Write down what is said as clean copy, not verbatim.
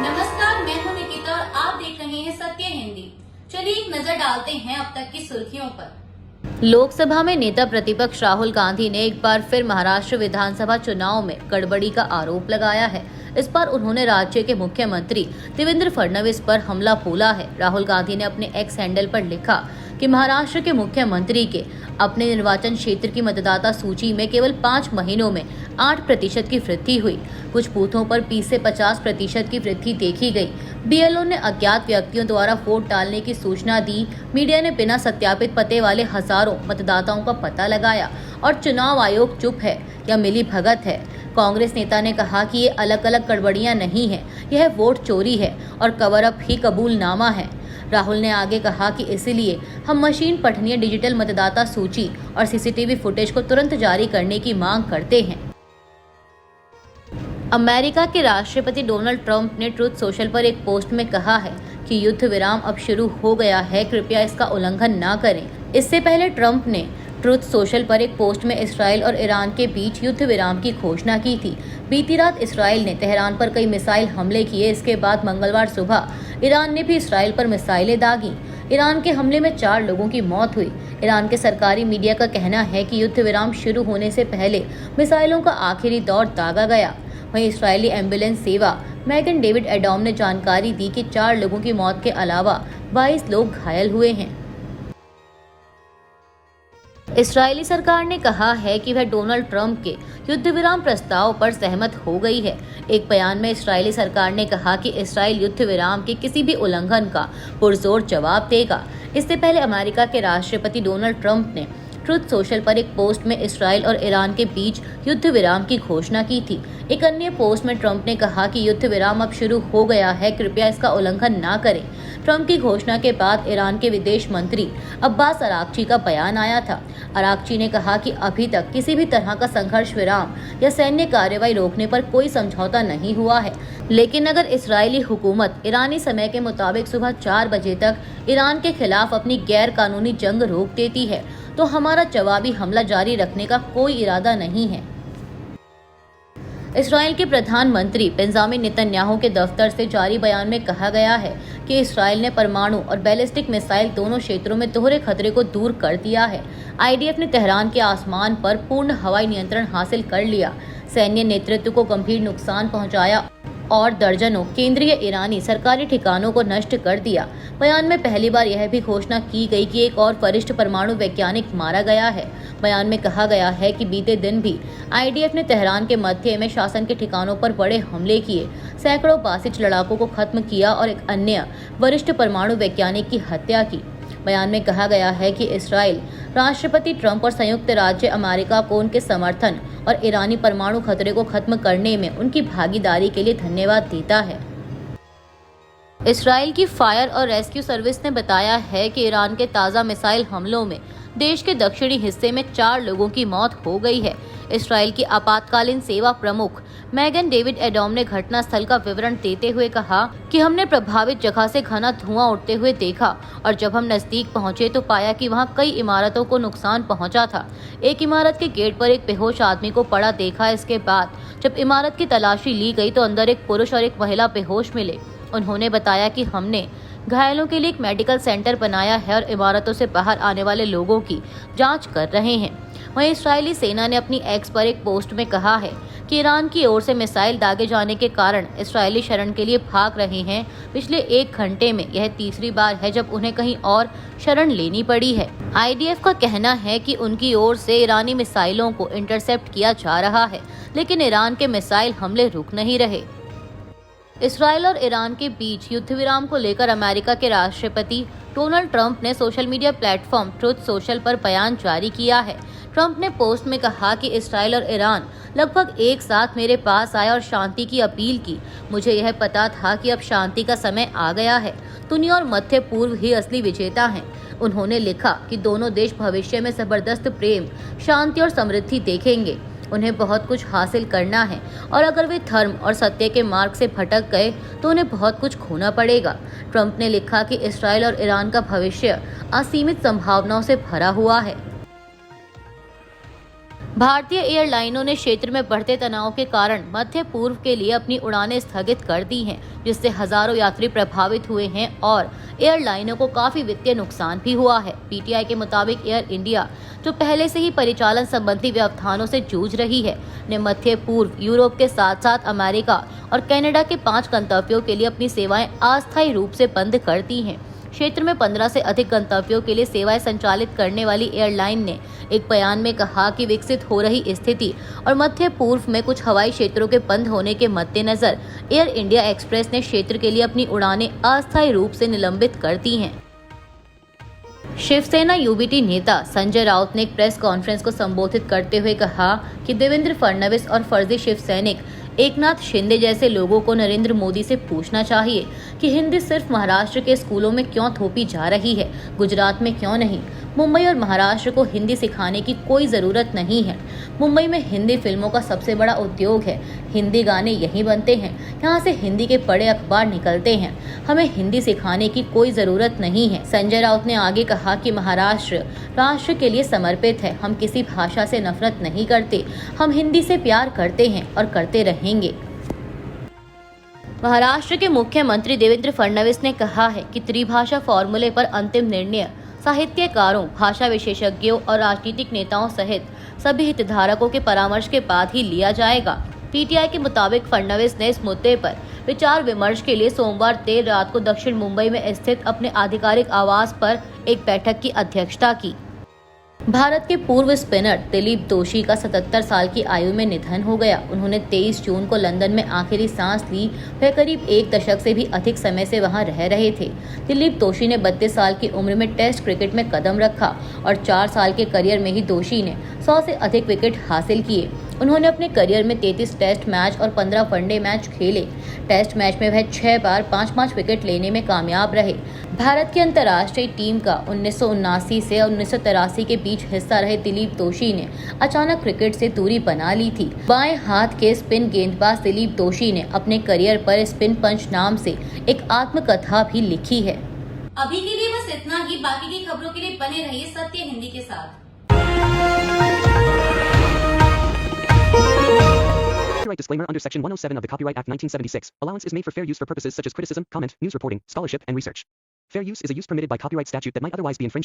नमस्कार, मैं हूं निकिता और आप देख रहे हैं सत्य हिंदी। चलिए एक नजर डालते हैं अब तक की सुर्खियों पर। लोकसभा में नेता प्रतिपक्ष राहुल गांधी ने एक बार फिर महाराष्ट्र विधानसभा चुनाव में गड़बड़ी का आरोप लगाया है। इस पर उन्होंने राज्य के मुख्यमंत्री देवेंद्र फडणवीस पर हमला बोला है। राहुल गांधी ने अपने एक्स हैंडल पर लिखा कि महाराष्ट्र के मुख्यमंत्री के अपने निर्वाचन क्षेत्र की मतदाता सूची में केवल 5 महीनों में 8% की वृद्धि हुई। कुछ बूथों पर 20 से 50% की वृद्धि देखी गई। बीएलओ ने अज्ञात व्यक्तियों द्वारा वोट डालने की सूचना दी। मीडिया ने बिना सत्यापित पते वाले हजारों मतदाताओं का पता लगाया और चुनाव आयोग चुप है या मिली भगत है। कांग्रेस नेता ने कहा कि ये अलग अलग गड़बड़ियां नहीं है, यह वोट चोरी है और कवर अप ही कबूलनामा है। राहुल ने आगे कहा कि इसीलिए हम मशीन पठनीय डिजिटल मतदाता सूची और सीसीटीवी फुटेज को तुरंत जारी करने की मांग करते हैं। अमेरिका के राष्ट्रपति डोनाल्ड ट्रंप ने ट्रुथ सोशल पर एक पोस्ट में कहा है कि युद्ध विराम अब शुरू हो गया है, कृपया इसका उल्लंघन न करें। इससे पहले ट्रंप ने ट्रुथ सोशल पर एक पोस्ट में इसराइल और ईरान के बीच युद्ध विराम की घोषणा की थी। बीती रात इसराइल ने तेहरान पर कई मिसाइल हमले किए। इसके बाद मंगलवार सुबह ईरान ने भी इसराइल पर मिसाइलें दागी। ईरान के हमले में 4 लोगों की मौत हुई। ईरान के सरकारी मीडिया का कहना है कि युद्ध विराम शुरू होने से पहले मिसाइलों का आखिरी दौर दागा गया। वहीं इस्राएली एम्बुलेंस सेवा मैगन डेविड एडोम ने जानकारी दी कि 4 लोगों की मौत के अलावा 22 लोग घायल हुए हैं। इस्राएली सरकार ने कहा है कि वह डोनाल्ड ट्रंप के युद्ध विराम प्रस्ताव पर सहमत हो गई है। एक बयान में इस्राएली सरकार ने कहा कि इस्राएल युद्ध विराम के किसी भी उल्लंघन का पुरजोर जवाब देगा। इससे पहले अमेरिका के राष्ट्रपति डोनाल्ड ट्रंप ने ट्रुथ सोशल पर एक पोस्ट में इसराइल और ईरान के बीच युद्ध विराम की घोषणा की थी। एक अन्य पोस्ट में ट्रंप ने कहा कि युद्ध विराम अब शुरू हो गया है, कृपया इसका उल्लंघन ना करें। ट्रंप की घोषणा के बाद ईरान के विदेश मंत्री अब्बास अराक्ची का बयान आया था। अराक्ची ने कहा कि अभी तक किसी भी तरह का संघर्ष विराम या सैन्य कार्रवाई रोकने पर कोई समझौता नहीं हुआ है, लेकिन अगर इस्राएली हुकूमत ईरानी समय के मुताबिक सुबह 4 बजे तक ईरान के खिलाफ अपनी गैर कानूनी जंग रोक देती है तो हमारा जवाबी हमला जारी रखने का कोई इरादा नहीं है। इस्राएल के प्रधानमंत्री बेंजामिन नेतन्याहू के दफ्तर से जारी बयान में कहा गया है कि इस्राएल ने परमाणु और बैलिस्टिक मिसाइल दोनों क्षेत्रों में दोहरे खतरे को दूर कर दिया है। आईडीएफ ने तेहरान के आसमान पर पूर्ण हवाई नियंत्रण हासिल कर लिया, सैन्य नेतृत्व को गंभीर नुकसान पहुंचाया और दर्जनों केंद्रीय ईरानी सरकारी ठिकानों को नष्ट कर दिया। बयान में पहली बार यह भी घोषणा की गई कि एक और वरिष्ठ परमाणु वैज्ञानिक मारा गया है। बयान में कहा गया है कि बीते दिन भी आईडीएफ ने तेहरान के मध्य में शासन के ठिकानों पर बड़े हमले किए, सैकड़ों बासिज लड़ाकों को खत्म किया और एक अन्य वरिष्ठ परमाणु वैज्ञानिक की हत्या की। बयान में कहा गया है कि इस्राएल राष्ट्रपति ट्रंप और संयुक्त राज्य अमेरिका को उनके समर्थन और ईरानी परमाणु खतरे को खत्म करने में उनकी भागीदारी के लिए धन्यवाद देता है। इस्राएल की फायर और रेस्क्यू सर्विस ने बताया है कि ईरान के ताज़ा मिसाइल हमलों में देश के दक्षिणी हिस्से में 4 लोगों की मौत हो गई है। इस्राएल की आपातकालीन सेवा प्रमुख मैगन डेविड एडोम ने घटनास्थल का विवरण देते हुए कहा कि हमने प्रभावित जगह से घना धुआं उठते हुए देखा और जब हम नजदीक पहुंचे तो पाया कि वहां कई इमारतों को नुकसान पहुंचा था। एक इमारत के गेट पर एक बेहोश आदमी को पड़ा देखा। इसके बाद जब इमारत की तलाशी ली गई तो अंदर एक पुरुष और एक महिला बेहोश मिले। उन्होंने बताया कि हमने घायलों के लिए एक मेडिकल सेंटर बनाया है और इमारतों से बाहर आने वाले लोगों की जांच कर रहे हैं। वहीं इस्राएली सेना ने अपनी एक्स पर एक पोस्ट में कहा है कि ईरान की ओर से मिसाइल दागे जाने के कारण इस्राएली शरण के लिए भाग रहे हैं। पिछले 1 घंटे में यह तीसरी बार है जब उन्हें कहीं और शरण लेनी पड़ी है। आईडीएफ का कहना है कि उनकी ओर से ईरानी मिसाइलों को इंटरसेप्ट किया जा रहा है, लेकिन ईरान के मिसाइल हमले रुक नहीं रहे। इस्राएल और ईरान के बीच युद्ध विराम को लेकर अमेरिका के राष्ट्रपति डोनाल्ड ट्रंप ने social media platform truth social पर बयान जारी किया है। ट्रंप ने पोस्ट में कहा कि इस्राएल और ईरान लगभग एक साथ मेरे पास आए और शांति की अपील की। मुझे यह पता था कि अब शांति का समय आ गया है। दुनिया और मध्य पूर्व ही असली विजेता हैं। उन्होंने लिखा कि दोनों देश भविष्य में जबरदस्त प्रेम, शांति और समृद्धि देखेंगे। उन्हें बहुत कुछ हासिल करना है और अगर वे धर्म और सत्य के मार्ग से भटक गए तो उन्हें बहुत कुछ खोना पड़ेगा। ट्रंप ने लिखा कि इस्राएल और ईरान का भविष्य असीमित संभावनाओं से भरा हुआ है। भारतीय एयरलाइनों ने क्षेत्र में बढ़ते तनाव के कारण मध्य पूर्व के लिए अपनी उड़ानें स्थगित कर दी हैं, जिससे हजारों यात्री प्रभावित हुए हैं और एयरलाइनों को काफी वित्तीय नुकसान भी हुआ है। पीटीआई के मुताबिक एयर इंडिया, जो पहले से ही परिचालन संबंधी व्यवधानों से जूझ रही है, ने मध्य पूर्व, यूरोप के साथ साथ अमेरिका और कनाडा के 5 गंतव्यों के लिए अपनी सेवाएं अस्थायी रूप से बंद कर दी हैं। क्षेत्र में 15 से अधिक गंतव्यों के लिए सेवाएं संचालित करने वाली एयरलाइन ने एक बयान में कहा कि विकसित हो रही स्थिति और मध्य पूर्व में कुछ हवाई क्षेत्रों के बंद होने के मद्देनजर एयर इंडिया एक्सप्रेस ने क्षेत्र के लिए अपनी उड़ानें अस्थायी रूप से निलंबित कर दी हैं। शिवसेना यूबीटी नेता संजय राउत ने एक प्रेस कॉन्फ्रेंस को संबोधित करते हुए कहा कि देवेंद्र फडणवीस और फर्जी शिव सैनिक एकनाथ शिंदे जैसे लोगों को नरेंद्र मोदी से पूछना चाहिए कि हिंदी सिर्फ महाराष्ट्र के स्कूलों में क्यों थोपी जा रही है, गुजरात में क्यों नहीं। मुंबई और महाराष्ट्र को हिंदी सिखाने की कोई ज़रूरत नहीं है। मुंबई में हिंदी फिल्मों का सबसे बड़ा उद्योग है, हिंदी गाने यहीं बनते हैं, यहाँ से हिंदी के बड़े अखबार निकलते हैं। हमें हिंदी सिखाने की कोई ज़रूरत नहीं है। संजय राउत ने आगे कहा कि महाराष्ट्र राष्ट्र के लिए समर्पित है। हम किसी भाषा से नफरत नहीं करते, हम हिंदी से प्यार करते हैं और करते रहेंगे। महाराष्ट्र के मुख्यमंत्री देवेंद्र फडणवीस ने कहा है कि त्रिभाषा फॉर्मूले पर अंतिम निर्णय साहित्यकारों, भाषा विशेषज्ञों और राजनीतिक नेताओं सहित सभी हितधारकों के परामर्श के बाद ही लिया जाएगा। पीटीआई के मुताबिक फडणवीस ने इस मुद्दे पर विचार विमर्श के लिए सोमवार देर रात को दक्षिण मुंबई में स्थित अपने आधिकारिक आवास पर एक बैठक की अध्यक्षता की। भारत के पूर्व स्पिनर दिलीप दोशी का 77 साल की आयु में निधन हो गया। उन्होंने 23 जून को लंदन में आखिरी सांस ली। वह करीब 1 दशक से भी अधिक समय से वहां रह रहे थे। दिलीप दोशी ने 32 साल की उम्र में टेस्ट क्रिकेट में कदम रखा और 4 साल के करियर में ही दोशी ने 100 से अधिक विकेट हासिल किए। उन्होंने अपने करियर में 33 टेस्ट मैच और 15 वनडे मैच खेले। टेस्ट मैच में वह 6 बार 5-5 विकेट लेने में कामयाब रहे। भारत की अंतर्राष्ट्रीय टीम का 1979 से 1983 के बीच हिस्सा रहे दिलीप दोशी ने अचानक क्रिकेट से दूरी बना ली थी। बाएं हाथ के स्पिन गेंदबाज दिलीप दोशी ने अपने करियर पर स्पिन पंच नाम से एक आत्मकथा भी लिखी है। अभी के लिए बस इतना ही। बाकी की खबरों के लिए बने रहिए सत्य हिंदी के साथ। Copyright disclaimer under Section 107 of the Copyright Act 1976. Allowance is made for fair use for purposes such as criticism, comment, news reporting, scholarship, and research. Fair use is a use permitted by copyright statute that might otherwise be infringing.